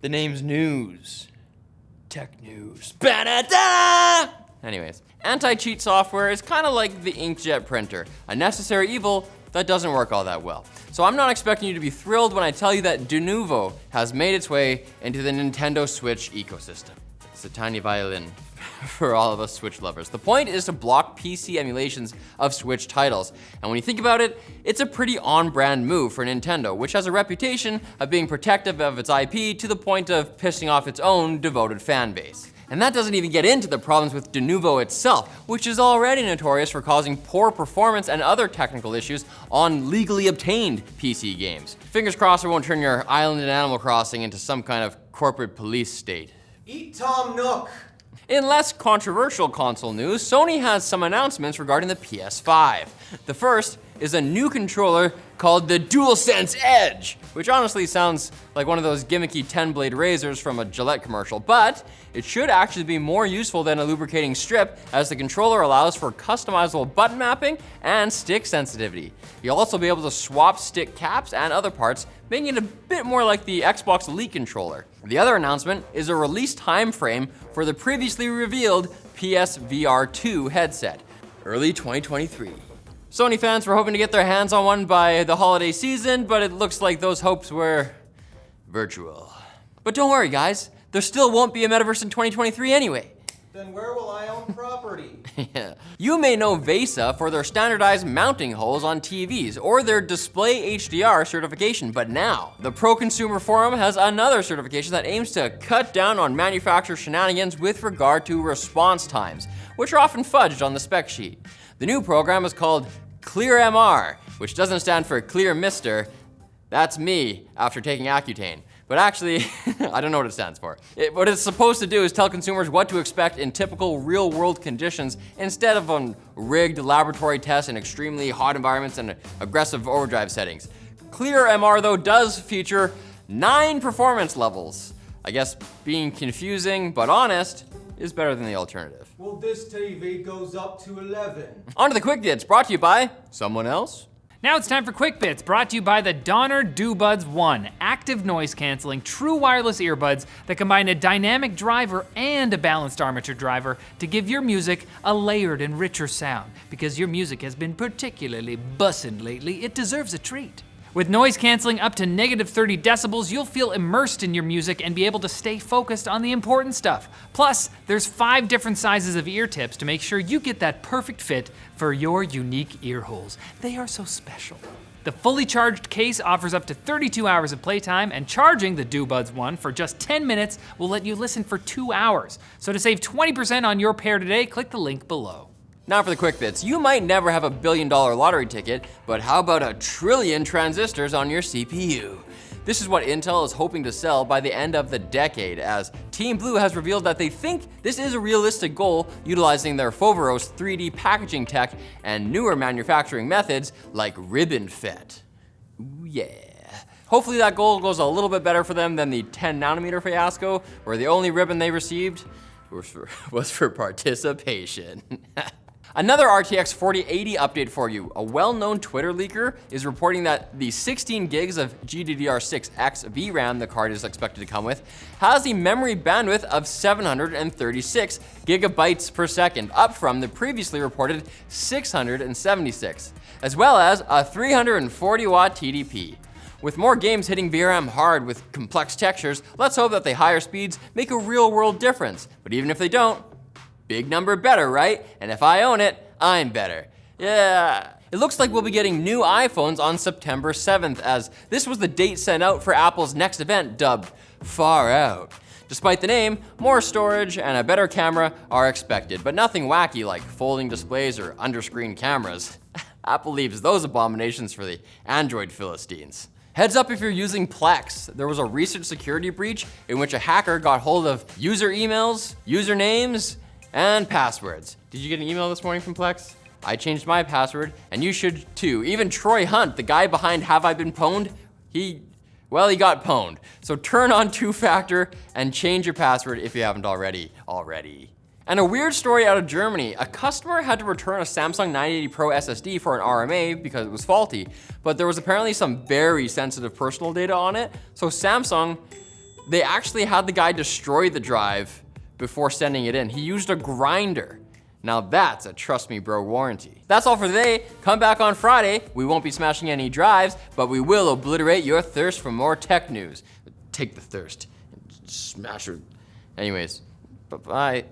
The name's news. Tech news. Ba-da-da! Anyways, anti-cheat software is kind of like the inkjet printer, a necessary evil that doesn't work all that well. So I'm not expecting you to be thrilled when I tell you that Denuvo has made its way into the Nintendo Switch ecosystem. It's a tiny violin for all of us Switch lovers. The point is to block PC emulations of Switch titles. And when you think about it, it's a pretty on-brand move for Nintendo, which has a reputation of being protective of its IP to the point of pissing off its own devoted fan base. And that doesn't even get into the problems with Denuvo itself, which is already notorious for causing poor performance and other technical issues on legally obtained PC games. Fingers crossed it won't turn your island in Animal Crossing into some kind of corporate police state. Eat Tom Nook! In less controversial console news, Sony has some announcements regarding the PS5. The first is a new controller called the DualSense Edge, which honestly sounds like one of those gimmicky 10-blade razors from a Gillette commercial, but it should actually be more useful than a lubricating strip, as the controller allows for customizable button mapping and stick sensitivity. You'll also be able to swap stick caps and other parts, making it a bit more like the Xbox Elite controller. The other announcement is a release time frame for the previously revealed PSVR 2 headset, early 2023. Sony fans were hoping to get their hands on one by the holiday season, but it looks like those hopes were virtual. But don't worry guys, there still won't be a metaverse in 2023 anyway. Then where will I own property? Yeah. You may know VESA for their standardized mounting holes on TVs or their display HDR certification, but now the Pro Consumer Forum has another certification that aims to cut down on manufacturer shenanigans with regard to response times, which are often fudged on the spec sheet. The new program is called ClearMR, which doesn't stand for Clear Mister. That's me after taking Accutane. But actually, I don't know what it stands for. What it's supposed to do is tell consumers what to expect in typical real-world conditions instead of on rigged laboratory tests in extremely hot environments and aggressive overdrive settings. ClearMR, though, does feature 9 performance levels. I guess being confusing but honest is better than the alternative. Well, this TV goes up to 11. On to the Quickbits, brought to you by someone else. Now it's time for Quickbits, brought to you by the Donner Dobuds 1, active noise canceling, true wireless earbuds that combine a dynamic driver and a balanced armature driver to give your music a layered and richer sound. Because your music has been particularly bussin' lately, it deserves a treat. With noise canceling up to -30 decibels, you'll feel immersed in your music and be able to stay focused on the important stuff. Plus, there's 5 different sizes of ear tips to make sure you get that perfect fit for your unique ear holes. They are so special. The fully charged case offers up to 32 hours of playtime, and charging the Dobuds 1 for just 10 minutes will let you listen for 2 hours. So to save 20% on your pair today, click the link below. Now for the quick bits. You might never have a $1 billion lottery ticket, but how about a trillion transistors on your CPU? This is what Intel is hoping to sell by the end of the decade, as Team Blue has revealed that they think this is a realistic goal utilizing their Foveros 3D packaging tech and newer manufacturing methods like ribbon FET. Ooh, yeah. Hopefully that goal goes a little bit better for them than the 10 nanometer fiasco, where the only ribbon they received was for participation. Another RTX 4080 update for you. A well-known Twitter leaker is reporting that the 16 gigs of GDDR6X VRAM the card is expected to come with has a memory bandwidth of 736 gigabytes per second, up from the previously reported 676, as well as a 340 watt TDP. With more games hitting VRAM hard with complex textures, let's hope that the higher speeds make a real-world difference. But even if they don't, big number better, right? And if I own it, I'm better. Yeah. It looks like we'll be getting new iPhones on September 7th, as this was the date sent out for Apple's next event, dubbed Far Out. Despite the name, more storage and a better camera are expected, but nothing wacky like folding displays or underscreen cameras. Apple leaves those abominations for the Android Philistines. Heads up if you're using Plex. There was a recent security breach in which a hacker got hold of user emails, usernames, and passwords. Did you get an email this morning from Plex? I changed my password, and you should too. Even Troy Hunt, the guy behind Have I Been Pwned, he got pwned. So turn on 2-factor and change your password if you haven't already. And a weird story out of Germany. A customer had to return a Samsung 980 Pro SSD for an RMA because it was faulty, but there was apparently some very sensitive personal data on it, so Samsung They actually had the guy destroy the drive before sending it in. He used a grinder. Now that's a trust me bro warranty. That's all for today. Come back on Friday. We won't be smashing any drives, but we will obliterate your thirst for more tech news. Take the thirst and smash it. Anyways, bye-bye.